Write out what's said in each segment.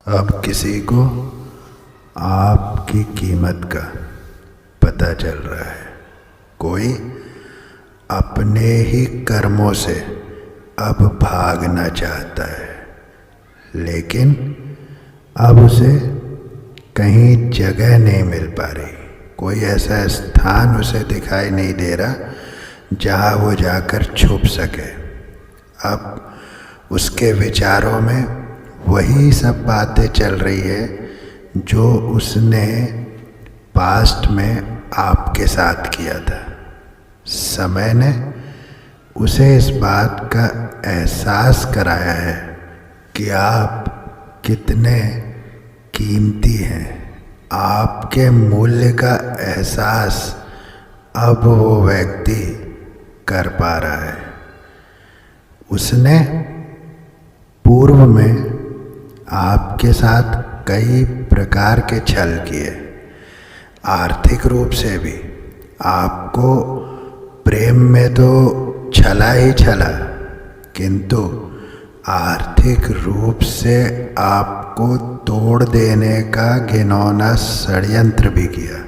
अब किसी को आपकी कीमत का पता चल रहा है। कोई अपने ही कर्मों से अब भागना चाहता है, लेकिन अब उसे कहीं जगह नहीं मिल पा रही। कोई ऐसा स्थान उसे दिखाई नहीं दे रहा जहाँ वो जाकर छुप सके। अब उसके विचारों में वही सब बातें चल रही है जो उसने पास्ट में आपके साथ किया था। समय ने उसे इस बात का एहसास कराया है कि आप कितने कीमती हैं। आपके मूल्य का एहसास अब वो व्यक्ति कर पा रहा है। उसने पूर्व में आपके साथ कई प्रकार के छल किए। आर्थिक रूप से भी आपको प्रेम में तो छला ही छला, किंतु आर्थिक रूप से आपको तोड़ देने का घिनौना षड्यंत्र भी किया।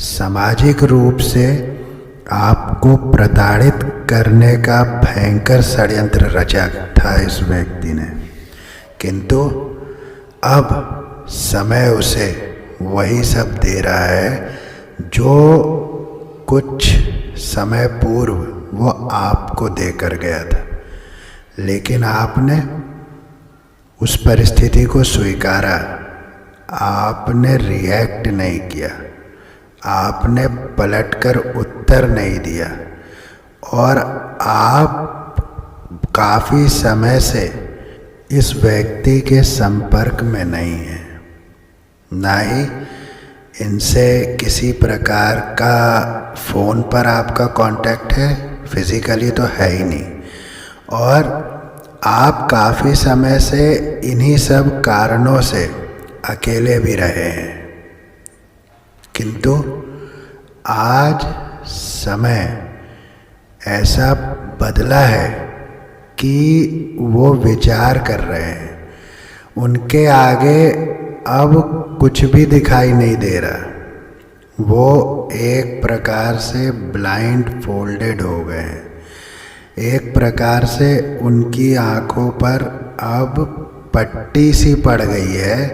सामाजिक रूप से आपको प्रताड़ित करने का भयंकर षड्यंत्र रचा था इस व्यक्ति ने, किंतु अब समय उसे वही सब दे रहा है जो कुछ समय पूर्व वो आपको देकर गया था। लेकिन आपने उस परिस्थिति को स्वीकारा, आपने रिएक्ट नहीं किया, आपने पलटकर उत्तर नहीं दिया, और आप काफ़ी समय से इस व्यक्ति के संपर्क में नहीं हैं, ना ही इनसे किसी प्रकार का फ़ोन पर आपका कांटेक्ट है, फिज़िकली तो है ही नहीं। और आप काफ़ी समय से इन्हीं सब कारणों से अकेले भी रहे हैं, किंतु आज समय ऐसा बदला है कि वो विचार कर रहे हैं। उनके आगे अब कुछ भी दिखाई नहीं दे रहा। वो एक प्रकार से ब्लाइंड फोल्डेड हो गए हैं। एक प्रकार से उनकी आँखों पर अब पट्टी सी पड़ गई है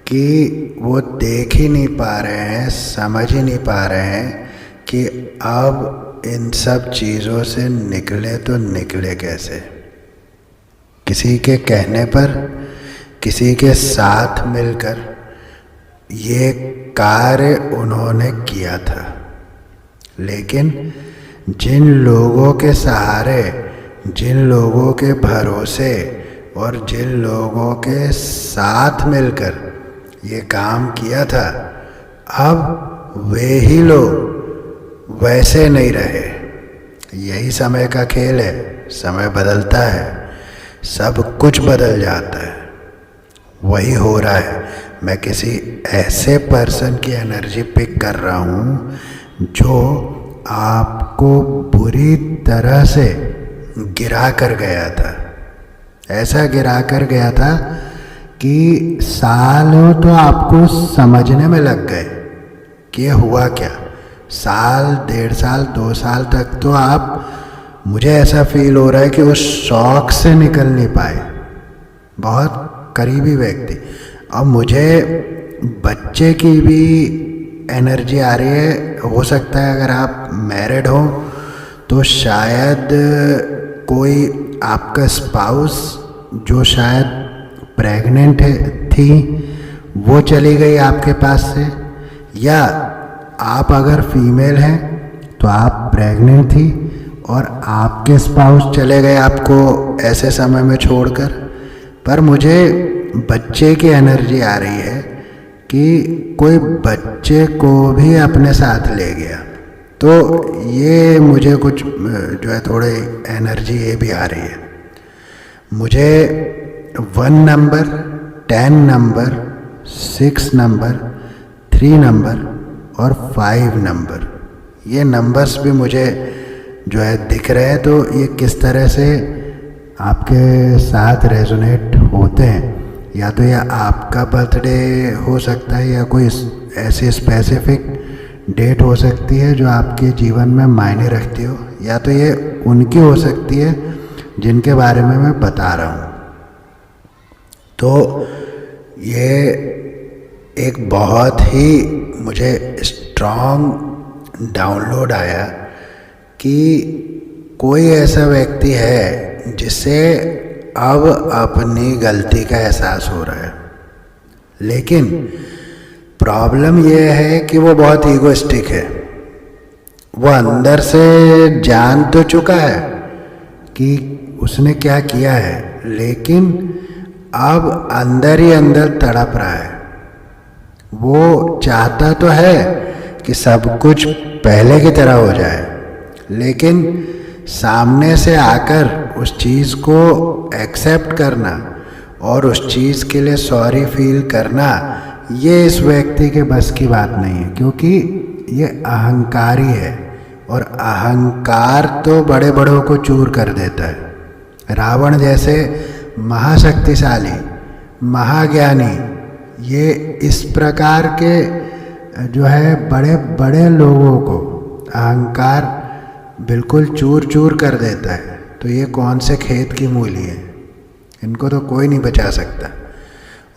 कि वो देख ही नहीं पा रहे हैं, समझ ही नहीं पा रहे हैं कि अब इन सब चीज़ों से निकले तो निकले कैसे। किसी के कहने पर, किसी के साथ मिलकर ये कार्य उन्होंने किया था, लेकिन जिन लोगों के सहारे, जिन लोगों के भरोसे और जिन लोगों के साथ मिलकर ये काम किया था, अब वे ही लोग वैसे नहीं रहे। यही समय का खेल है। समय बदलता है, सब कुछ बदल जाता है। वही हो रहा है। मैं किसी ऐसे पर्सन की एनर्जी पिक कर रहा हूँ जो आपको बुरी तरह से गिरा कर गया था। ऐसा गिरा कर गया था कि सालों तो आपको समझने में लग गए कि ये हुआ क्या। साल, 1.5 साल, 2 साल तक तो आप, मुझे ऐसा फील हो रहा है कि उस शौक से निकल नहीं पाए। बहुत करीबी व्यक्ति। अब मुझे बच्चे की भी एनर्जी आ रही है। हो सकता है अगर आप मैरिड हो तो शायद कोई आपका स्पाउस जो शायद प्रेग्नेंट थी वो चली गई आपके पास से, या आप अगर फीमेल हैं तो आप प्रेग्नेंट थी और आपके स्पाउस चले गए आपको ऐसे समय में छोड़कर। पर मुझे बच्चे की एनर्जी आ रही है कि कोई बच्चे को भी अपने साथ ले गया। तो ये मुझे कुछ जो है थोड़ी एनर्जी ये भी आ रही है। मुझे 1 नंबर, 10 नंबर, 6 नंबर, 3 नंबर और 5 नंबर, ये नंबर्स भी मुझे जो है दिख रहे हैं। तो ये किस तरह से आपके साथ रेजोनेट होते हैं या तो ये आपका बर्थडे हो सकता है या कोई ऐसी स्पेसिफिक डेट हो सकती है जो आपके जीवन में मायने रखती हो, या तो ये उनकी हो सकती है जिनके बारे में मैं बता रहा हूँ। तो ये एक बहुत ही मुझे स्ट्रॉन्ग डाउनलोड आया कि कोई ऐसा व्यक्ति है जिसे अब अपनी गलती का एहसास हो रहा है, लेकिन प्रॉब्लम यह है कि वो बहुत ईगोइस्टिक है। वो अंदर से जान तो चुका है कि उसने क्या किया है, लेकिन अब अंदर ही अंदर तड़प रहा है। वो चाहता तो है कि सब कुछ पहले की तरह हो जाए, लेकिन सामने से आकर उस चीज़ को एक्सेप्ट करना और उस चीज़ के लिए सॉरी फील करना, ये इस व्यक्ति के बस की बात नहीं है, क्योंकि ये अहंकारी है और अहंकार तो बड़े बड़ों को चूर कर देता है। रावण जैसे महाशक्तिशाली महाज्ञानी ये इस प्रकार के जो है बड़े बड़े लोगों को अहंकार बिल्कुल चूर चूर कर देता है। तो ये कौन से खेत की मूली है, इनको तो कोई नहीं बचा सकता।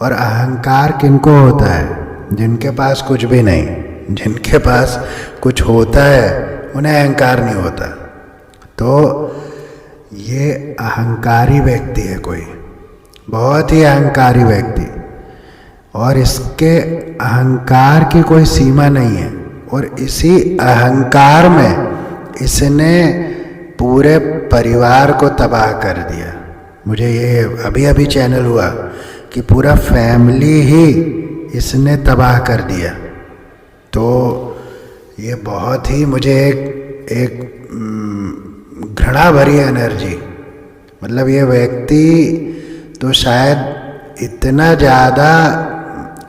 और अहंकार किनको होता है? जिनके पास कुछ भी नहीं। जिनके पास कुछ होता है उन्हें अहंकार नहीं होता। तो ये अहंकारी व्यक्ति है, कोई बहुत ही अहंकारी व्यक्ति, और इसके अहंकार की कोई सीमा नहीं है। और इसी अहंकार में इसने पूरे परिवार को तबाह कर दिया। मुझे ये अभी अभी चैनल हुआ कि पूरा फैमिली ही इसने तबाह कर दिया। तो ये बहुत ही मुझे एक घृणा भरी एनर्जी, मतलब ये व्यक्ति तो शायद इतना ज़्यादा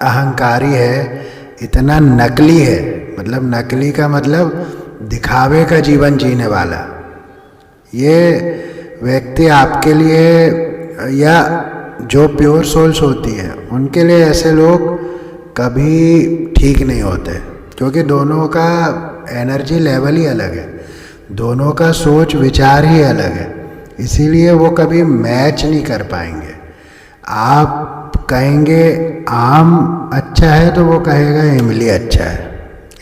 अहंकारी है, इतना नकली है, मतलब नकली का मतलब दिखावे का जीवन जीने वाला। ये व्यक्ति आपके लिए या जो प्योर सोल्स होती है उनके लिए ऐसे लोग कभी ठीक नहीं होते, क्योंकि दोनों का एनर्जी लेवल ही अलग है, दोनों का सोच विचार ही अलग है, इसीलिए वो कभी मैच नहीं कर पाएंगे। आप कहेंगे आम अच्छा है तो वो कहेगा इमली अच्छा है,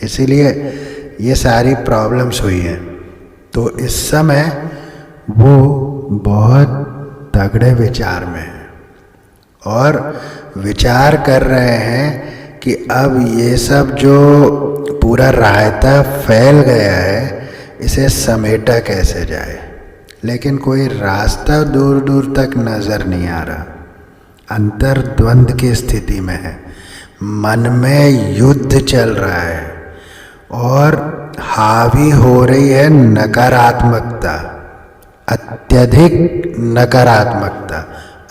इसीलिए ये सारी प्रॉब्लम्स हुई हैं। तो इस समय वो बहुत तगड़े विचार में है और विचार कर रहे हैं कि अब ये सब जो पूरा रायता फैल गया है इसे समेटा कैसे जाए, लेकिन कोई रास्ता दूर दूर तक नज़र नहीं आ रहा। अंतर्द्वंद की स्थिति में है, मन में युद्ध चल रहा है और हावी हो रही है नकारात्मकता, अत्यधिक नकारात्मकता,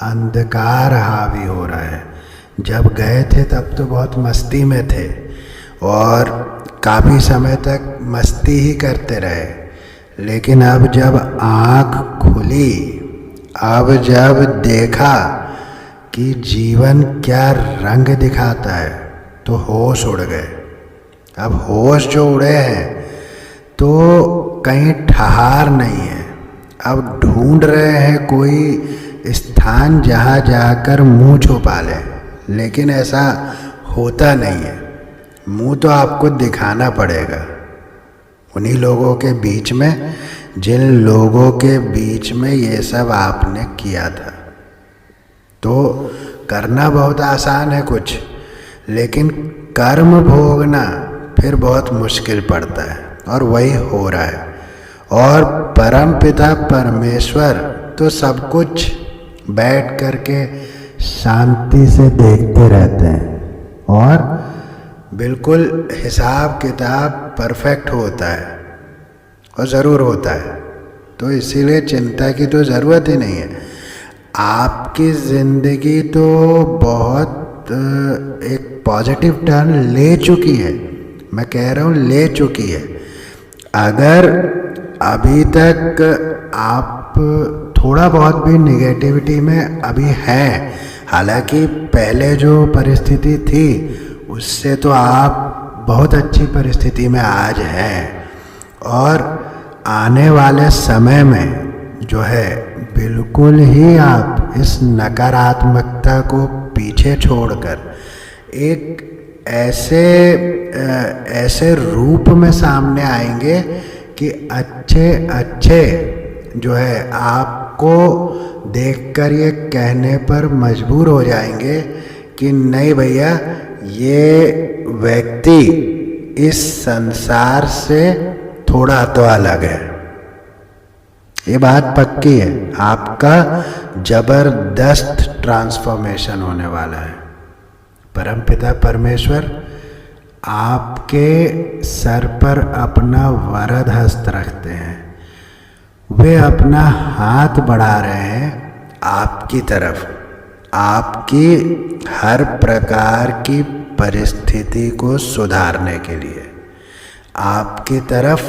अंधकार हावी हो रहा है। जब गए थे तब तो बहुत मस्ती में थे और काफ़ी समय तक मस्ती ही करते रहे, लेकिन अब जब आँख खुली, अब जब देखा कि जीवन क्या रंग दिखाता है, तो होश उड़ गए। अब होश जो उड़े हैं तो कहीं ठहार नहीं है, अब ढूंढ रहे हैं कोई स्थान जहाँ जाकर मुंह छुपा ले, लेकिन ऐसा होता नहीं है। मुंह तो आपको दिखाना पड़ेगा उन्हीं लोगों के बीच में जिन लोगों के बीच में ये सब आपने किया था। तो करना बहुत आसान है कुछ, लेकिन कर्म भोगना फिर बहुत मुश्किल पड़ता है, और वही हो रहा है। और परम पिता परमेश्वर तो सब कुछ बैठ करके शांति से देखते रहते हैं और बिल्कुल हिसाब किताब परफेक्ट होता है, और ज़रूर होता है। तो इसीलिए चिंता की तो ज़रूरत ही नहीं है। आपकी ज़िंदगी तो बहुत एक पॉजिटिव टर्न ले चुकी है, मैं कह रहा हूँ ले चुकी है। अगर अभी तक आप थोड़ा बहुत भी निगेटिविटी में अभी हैं, हालांकि पहले जो परिस्थिति थी उससे तो आप बहुत अच्छी परिस्थिति में आज हैं, और आने वाले समय में जो है बिल्कुल ही आप इस नकारात्मकता को पीछे छोड़कर एक ऐसे रूप में सामने आएंगे कि अच्छे जो है आपको देखकर ये कहने पर मजबूर हो जाएंगे कि नहीं भैया, ये व्यक्ति इस संसार से थोड़ा तो अलग है। ये बात पक्की है, आपका जबरदस्त ट्रांसफॉर्मेशन होने वाला है। परमपिता परमेश्वर आपके सर पर अपना वरद हस्त रखते हैं। वे अपना हाथ बढ़ा रहे हैं आपकी तरफ, आपकी हर प्रकार की परिस्थिति को सुधारने के लिए। आपकी तरफ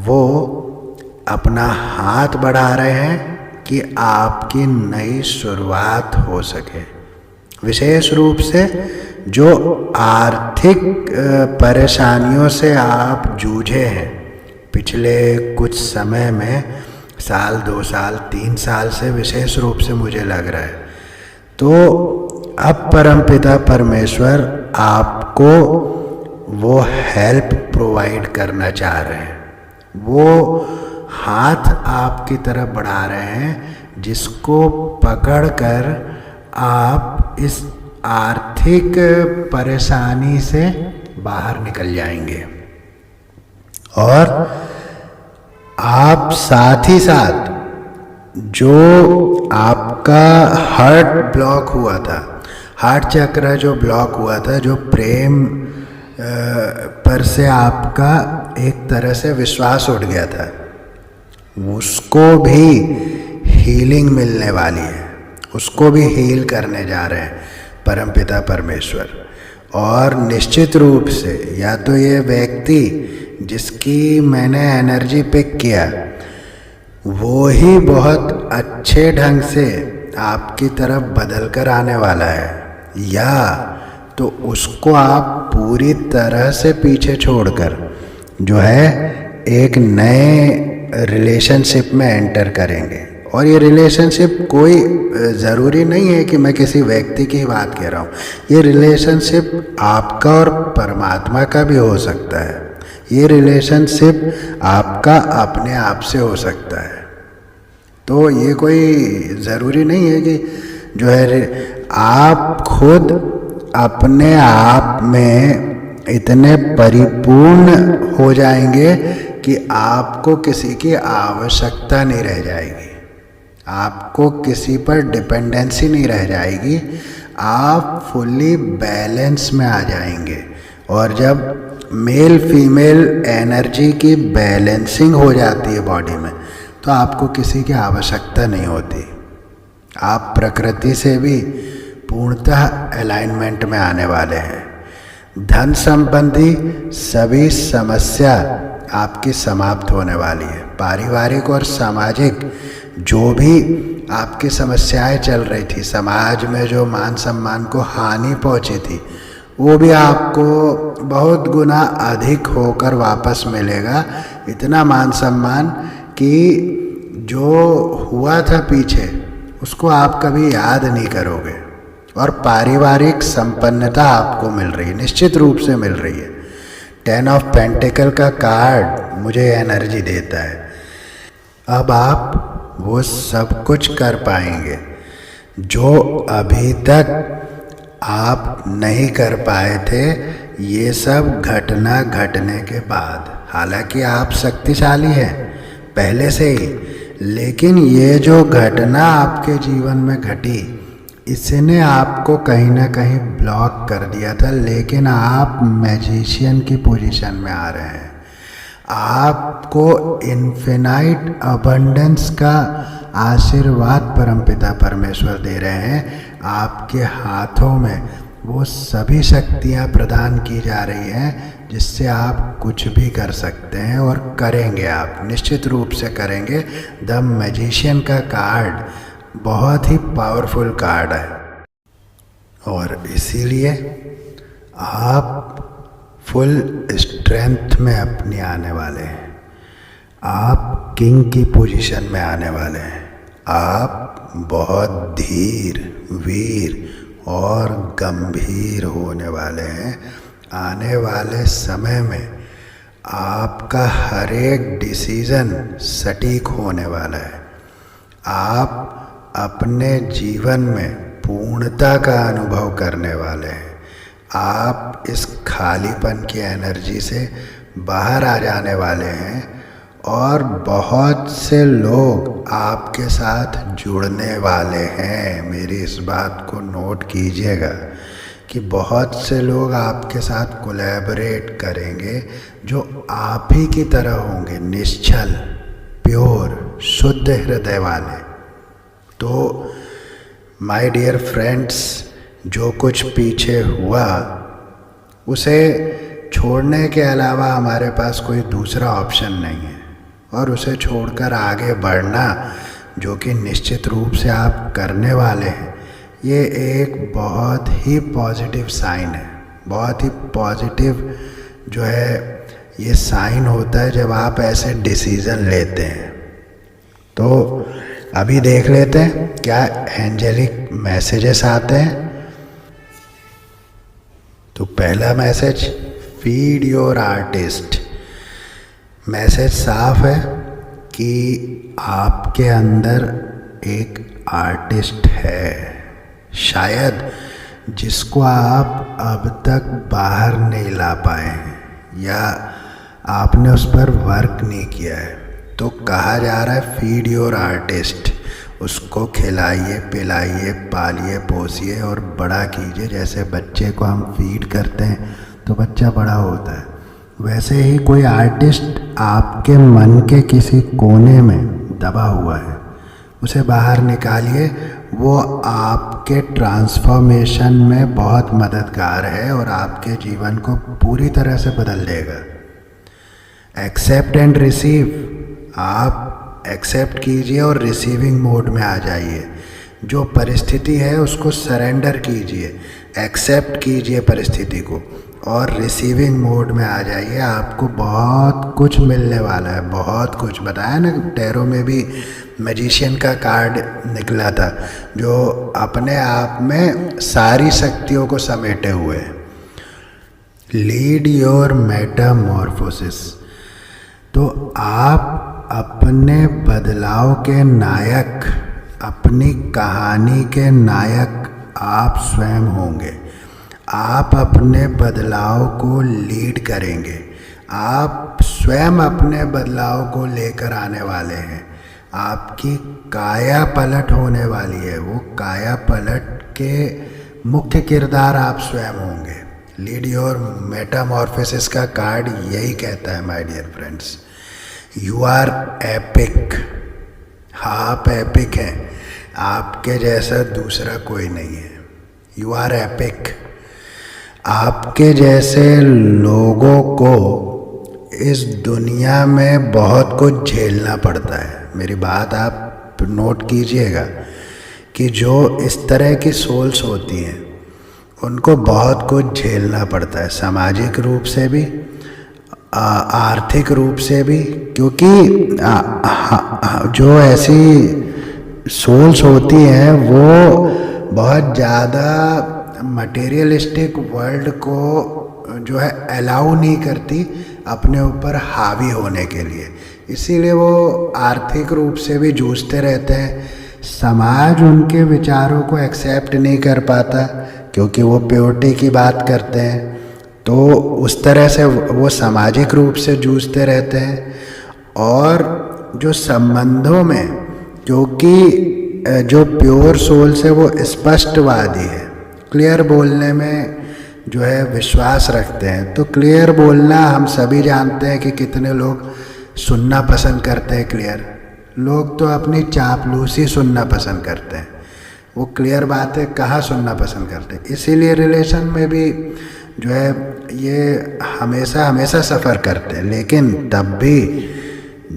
वो अपना हाथ बढ़ा रहे हैं कि आपकी नई शुरुआत हो सके। विशेष रूप से जो आर्थिक परेशानियों से आप जूझे हैं पिछले कुछ समय में, साल 2 साल 3 साल से विशेष रूप से मुझे लग रहा है, तो अब परमपिता परमेश्वर आपको वो हेल्प प्रोवाइड करना चाह रहे हैं। वो हाथ आपकी तरफ बढ़ा रहे हैं जिसको पकड़कर आप इस आर्थिक परेशानी से बाहर निकल जाएंगे। और आप साथ ही साथ जो आपका हार्ट ब्लॉक हुआ था, हार्ट चक्र जो ब्लॉक हुआ था, जो प्रेम पर से आपका एक तरह से विश्वास उठ गया था, उसको भी हीलिंग मिलने वाली है। उसको भी हील करने जा रहे हैं परमपिता परमेश्वर। और निश्चित रूप से या तो ये व्यक्ति जिसकी मैंने एनर्जी पिक किया वो ही बहुत अच्छे ढंग से आपकी तरफ बदल कर आने वाला है, या तो उसको आप पूरी तरह से पीछे छोड़कर जो है एक नए रिलेशनशिप में एंटर करेंगे। और ये रिलेशनशिप कोई ज़रूरी नहीं है कि मैं किसी व्यक्ति की बात कह रहा हूँ, ये रिलेशनशिप आपका और परमात्मा का भी हो सकता है। ये रिलेशनशिप आपका अपने आप से हो सकता है। तो ये कोई ज़रूरी नहीं है कि जो है आप खुद अपने आप में इतने परिपूर्ण हो जाएंगे कि आपको किसी की आवश्यकता नहीं रह जाएगी, आपको किसी पर डिपेंडेंसी नहीं रह जाएगी, आप फुल्ली बैलेंस में आ जाएंगे। और जब मेल फीमेल एनर्जी की बैलेंसिंग हो जाती है बॉडी में, तो आपको किसी की आवश्यकता नहीं होती। आप प्रकृति से भी पूर्णतः अलाइनमेंट में आने वाले हैं। धन संबंधी सभी समस्या आपकी समाप्त होने वाली है। पारिवारिक और सामाजिक जो भी आपकी समस्याएं चल रही थी, समाज में जो मान सम्मान को हानि पहुंची थी, वो भी आपको बहुत गुना अधिक होकर वापस मिलेगा। इतना मान सम्मान कि जो हुआ था पीछे उसको आप कभी याद नहीं करोगे। और पारिवारिक संपन्नता आपको मिल रही है, निश्चित रूप से मिल रही है। 10 ऑफ पेंटिकल का कार्ड मुझे एनर्जी देता है। अब आप वो सब कुछ कर पाएंगे जो अभी तक आप नहीं कर पाए थे, ये सब घटना घटने के बाद। हालांकि आप शक्तिशाली हैं पहले से ही, लेकिन ये जो घटना आपके जीवन में घटी, इसने आपको कहीं ना कहीं ब्लॉक कर दिया था। लेकिन आप मैजिशियन की पोजीशन में आ रहे हैं। आपको इन्फिनाइट अबंडेंस का आशीर्वाद परमपिता परमेश्वर दे रहे हैं। आपके हाथों में वो सभी शक्तियाँ प्रदान की जा रही हैं जिससे आप कुछ भी कर सकते हैं, और करेंगे, आप निश्चित रूप से करेंगे। द मैजिशियन का कार्ड बहुत ही पावरफुल कार्ड है। और इसीलिए आप फुल स्ट्रेंथ में अपनी आने वाले हैं। आप किंग की पोजीशन में आने वाले हैं। आप बहुत धीर, वीर और गंभीर होने वाले हैं। आने वाले समय में आपका हर एक डिसीजन सटीक होने वाला है। आप अपने जीवन में पूर्णता का अनुभव करने वाले हैं। आप इस खालीपन की एनर्जी से बाहर आ जाने वाले हैं और बहुत से लोग आपके साथ जुड़ने वाले हैं। मेरी इस बात को नोट कीजिएगा कि बहुत से लोग आपके साथ कोलैबोरेट करेंगे जो आप ही की तरह होंगे, निश्चल, प्योर, शुद्ध हृदय वाले। तो माय डियर फ्रेंड्स, जो कुछ पीछे हुआ उसे छोड़ने के अलावा हमारे पास कोई दूसरा ऑप्शन नहीं है, और उसे छोड़कर आगे बढ़ना, जो कि निश्चित रूप से आप करने वाले हैं, ये एक बहुत ही पॉजिटिव साइन है। बहुत ही पॉजिटिव जो है ये साइन होता है जब आप ऐसे डिसीज़न लेते हैं। तो अभी देख लेते हैं क्या एंजेलिक मैसेजेस आते हैं। तो पहला message, feed your artist. Message साफ है कि आपके अंदर एक आर्टिस्ट है, शायद जिसको आप अब तक बाहर नहीं ला पाए हैं या आपने उस पर वर्क नहीं किया है। तो कहा जा रहा है फीड योर आर्टिस्ट। उसको खिलाइए, पिलाइए, पालिए, पोसिए और बड़ा कीजिए। जैसे बच्चे को हम फीड करते हैं तो बच्चा बड़ा होता है, वैसे ही कोई आर्टिस्ट आपके मन के किसी कोने में दबा हुआ है, उसे बाहर निकालिए। वो आपके ट्रांसफॉर्मेशन में बहुत मददगार है और आपके जीवन को पूरी तरह से बदल देगा। Accept and receive. आप एक्सेप्ट कीजिए और रिसीविंग मोड में आ जाइए। जो परिस्थिति है उसको सरेंडर कीजिए, एक्सेप्ट कीजिए परिस्थिति को और रिसीविंग मोड में आ जाइए। आपको बहुत कुछ मिलने वाला है, बहुत कुछ। बताया ना, टैरो में भी मैजिशियन का कार्ड निकला था जो अपने आप में सारी शक्तियों को समेटे हुए है। Lead your Metamorphosis. तो आप अपने बदलाव के नायक, अपनी कहानी के नायक आप स्वयं होंगे। आप अपने बदलाव को लीड करेंगे। आप स्वयं अपने बदलाव को लेकर आने वाले हैं। आपकी काया पलट होने वाली है। वो काया पलट के मुख्य किरदार आप स्वयं होंगे। लीड योर मेटामॉर्फोसिस का कार्ड यही कहता है my dear friends. You are epic. आप एपिक हैं। आपके जैसा दूसरा कोई नहीं है। You are epic. आपके जैसे लोगों को इस दुनिया में बहुत कुछ झेलना पड़ता है। मेरी बात आप नोट कीजिएगा कि जो इस तरह की सोल्स होती हैं उनको बहुत कुछ झेलना पड़ता है, सामाजिक रूप से भी, आर्थिक रूप से भी। क्योंकि जो ऐसी सोल्स होती हैं वो बहुत ज़्यादा मटेरियलिस्टिक वर्ल्ड को जो है अलाउ नहीं करती अपने ऊपर हावी होने के लिए। इसीलिए वो आर्थिक रूप से भी जूझते रहते हैं। समाज उनके विचारों को एक्सेप्ट नहीं कर पाता क्योंकि वो प्योरिटी की बात करते हैं। तो उस तरह से वो सामाजिक रूप से जूझते रहते हैं। और जो संबंधों में, क्योंकि जो प्योर सोल्स है वो स्पष्टवादी है, क्लियर बोलने में जो है विश्वास रखते हैं। तो क्लियर बोलना हम सभी जानते हैं कि कितने लोग सुनना पसंद करते हैं। क्लियर लोग तो अपनी चापलूसी सुनना पसंद करते हैं, वो क्लियर बातें कहाँ सुनना पसंद करते हैं। इसीलिए रिलेशन में भी जो है ये हमेशा सफ़र करते हैं। लेकिन तब भी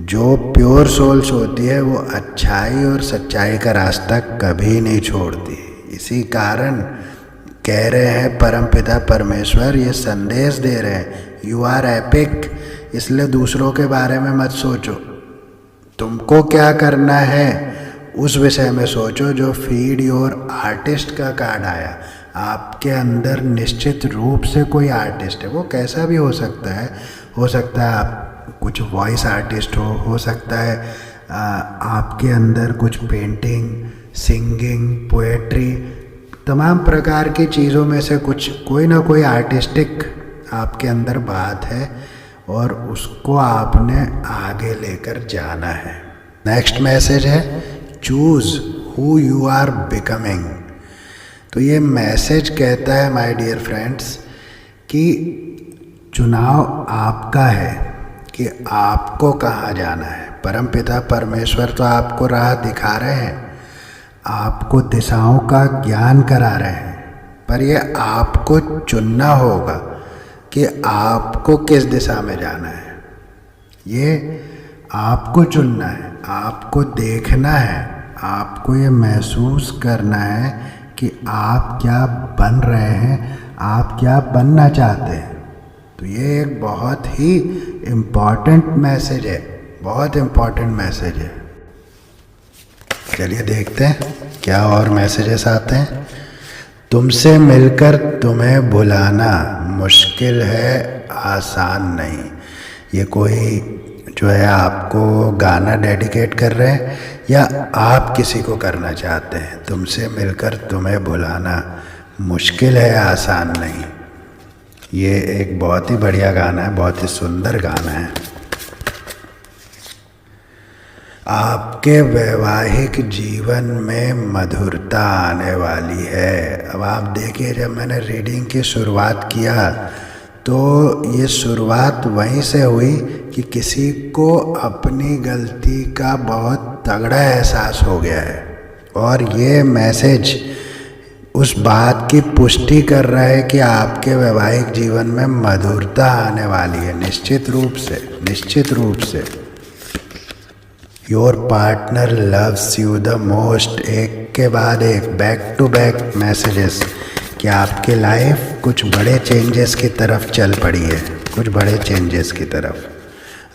जो प्योर सोल्स होती है वो अच्छाई और सच्चाई का रास्ता कभी नहीं छोड़ती। इसी कारण कह रहे हैं परमपिता परमेश्वर ये संदेश दे रहे हैं, यू आर एपिक, इसलिए दूसरों के बारे में मत सोचो, तुमको क्या करना है उस विषय में सोचो। जो फीड योर आर्टिस्ट का कार्ड आया, आपके अंदर निश्चित रूप से कोई आर्टिस्ट है, वो कैसा भी हो सकता है आप कुछ वॉइस आर्टिस्ट हो सकता है आपके अंदर कुछ पेंटिंग, सिंगिंग, पोएट्री, तमाम प्रकार की चीज़ों में से कुछ कोई ना कोई आर्टिस्टिक आपके अंदर बात है और उसको आपने आगे लेकर जाना है। नेक्स्ट मैसेज है choose who you are becoming. तो ये मैसेज कहता है माय डियर फ्रेंड्स कि चुनाव आपका है कि आपको कहाँ जाना है। परमपिता परमेश्वर तो आपको राह दिखा रहे हैं, आपको दिशाओं का ज्ञान करा रहे हैं, पर ये आपको चुनना होगा कि आपको किस दिशा में जाना है। ये आपको चुनना है, आपको देखना है, आपको ये महसूस करना है कि आप क्या बन रहे हैं, आप क्या बनना चाहते हैं। तो ये एक बहुत ही इम्पॉर्टेंट मैसेज है, बहुत इम्पॉर्टेंट मैसेज है। चलिए देखते हैं क्या और मैसेजेस आते हैं। तुमसे मिलकर तुम्हें भुलाना मुश्किल है, आसान नहीं। ये कोई जो है आपको गाना डेडिकेट कर रहे हैं या आप किसी को करना चाहते हैं। तुमसे मिलकर तुम्हें भुलाना मुश्किल है, आसान नहीं। ये एक बहुत ही बढ़िया गाना है, बहुत ही सुंदर गाना है। आपके वैवाहिक जीवन में मधुरता आने वाली है। अब आप देखिए, जब मैंने रीडिंग की शुरुआत किया तो ये शुरुआत वहीं से हुई कि किसी को अपनी गलती का बहुत तगड़ा एहसास हो गया है और ये मैसेज उस बात की पुष्टि कर रहा है कि आपके वैवाहिक जीवन में मधुरता आने वाली है। निश्चित रूप से your partner loves you the most. एक के बाद एक बैक टू बैक मैसेजेस कि आपकी लाइफ कुछ बड़े चेंजेस की तरफ चल पड़ी है, कुछ बड़े चेंजेस की तरफ।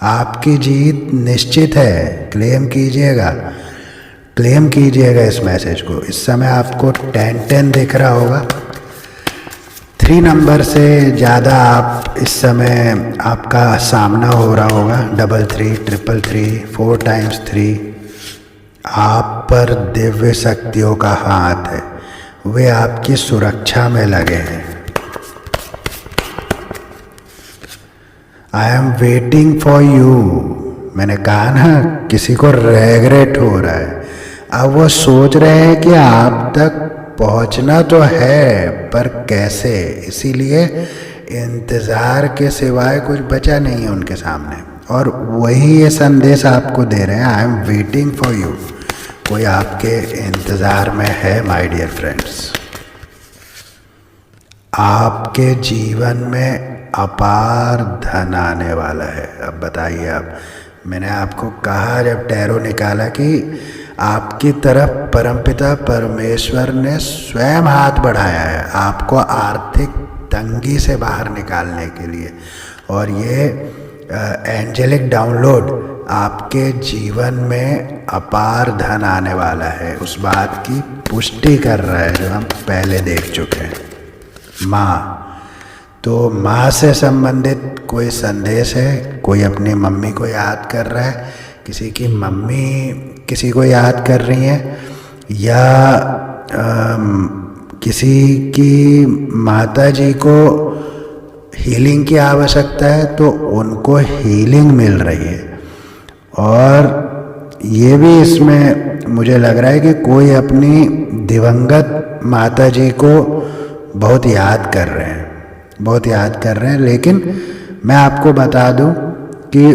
आपकी जीत निश्चित है। क्लेम कीजिएगा इस मैसेज को। इस समय आपको 10-10 दिख रहा होगा। 3 नंबर से ज़्यादा आप इस समय आपका सामना हो रहा होगा। 33, 333, 4 times 3। आप पर दिव्य शक्तियों का हाथ है, वे आपकी सुरक्षा में लगे हैं। I am waiting for you. मैंने कहा ना, किसी को रेग्रेट हो रहा है। अब वो सोच रहे हैं कि आप तक पहुंचना तो है, पर कैसे। इसीलिए इंतज़ार के सिवाय कुछ बचा नहीं है उनके सामने, और वही ये संदेश आपको दे रहे हैं, I am waiting for you. कोई आपके इंतज़ार में है माय डियर फ्रेंड्स। आपके जीवन में अपार धन आने वाला है। अब बताइए आप, मैंने आपको कहा जब टैरो निकाला कि आपकी तरफ परमपिता परमेश्वर ने स्वयं हाथ बढ़ाया है आपको आर्थिक तंगी से बाहर निकालने के लिए, और ये एंजेलिक डाउनलोड आपके जीवन में अपार धन आने वाला है, उस बात की पुष्टि कर रहा है जो हम पहले देख चुके हैं। माँ, तो माँ से संबंधित कोई संदेश है। कोई अपनी मम्मी को याद कर रहा है, किसी की मम्मी किसी को याद कर रही हैं, या किसी की माता जी को हीलिंग की आवश्यकता है तो उनको हीलिंग मिल रही है। और ये भी इसमें मुझे लग रहा है कि कोई अपनी दिवंगत माता जी को बहुत याद कर रहे हैं, लेकिन मैं आपको बता दूं कि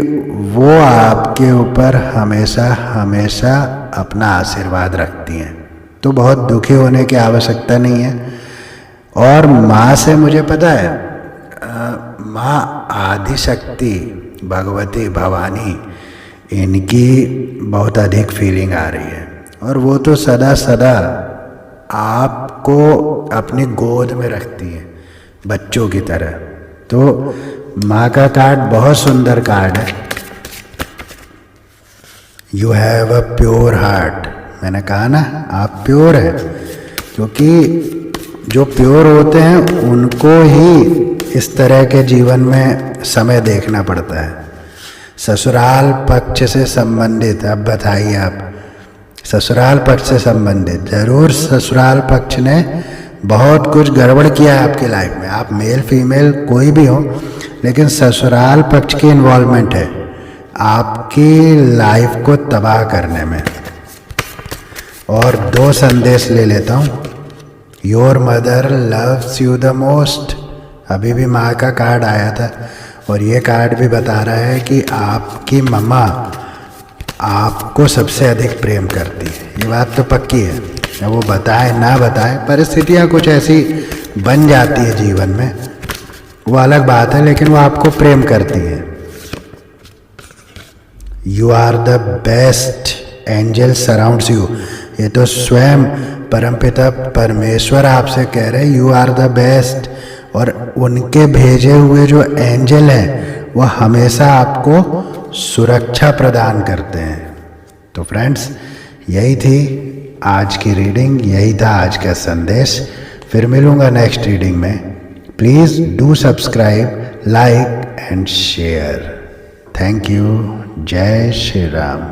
वो आपके ऊपर हमेशा अपना आशीर्वाद रखती हैं, तो बहुत दुखी होने की आवश्यकता नहीं है। और माँ से मुझे पता है, माँ आदिशक्ति, भगवती, भवानी, इनकी बहुत अधिक फीलिंग आ रही है, और वो तो सदा आपको अपनी गोद में रखती हैं बच्चों की तरह। तो माँ का कार्ड बहुत सुंदर कार्ड है। You have a pure heart. मैंने कहा ना आप प्योर हैं, क्योंकि जो प्योर होते हैं उनको ही इस तरह के जीवन में समय देखना पड़ता है। ससुराल पक्ष से संबंधित, अब बताइए आप, ससुराल पक्ष से संबंधित ज़रूर ससुराल पक्ष ने बहुत कुछ गड़बड़ किया है आपकी लाइफ में। आप मेल फीमेल कोई भी हो, लेकिन ससुराल पक्ष की इन्वॉल्वमेंट है आपकी लाइफ को तबाह करने में। और 2 संदेश ले लेता हूँ। Your mother loves you the most. अभी भी माँ का कार्ड आया था, और ये कार्ड भी बता रहा है कि आपकी मम्मा आपको सबसे अधिक प्रेम करती है। ये बात तो पक्की है। अब वो बताए ना बताए, परिस्थितियाँ कुछ ऐसी बन जाती है जीवन में, वो अलग बात है, लेकिन वो आपको प्रेम करती है। You are the best, angel surrounds you. ये तो स्वयं परमपिता परमेश्वर आपसे कह रहे यू आर द बेस्ट, और उनके भेजे हुए जो एंजल हैं वो हमेशा आपको सुरक्षा प्रदान करते हैं। तो फ्रेंड्स, यही थी आज की रीडिंग, यही था आज का संदेश। फिर मिलूंगा नेक्स्ट रीडिंग में। Please do subscribe, like and share. Thank you. जय श्री राम।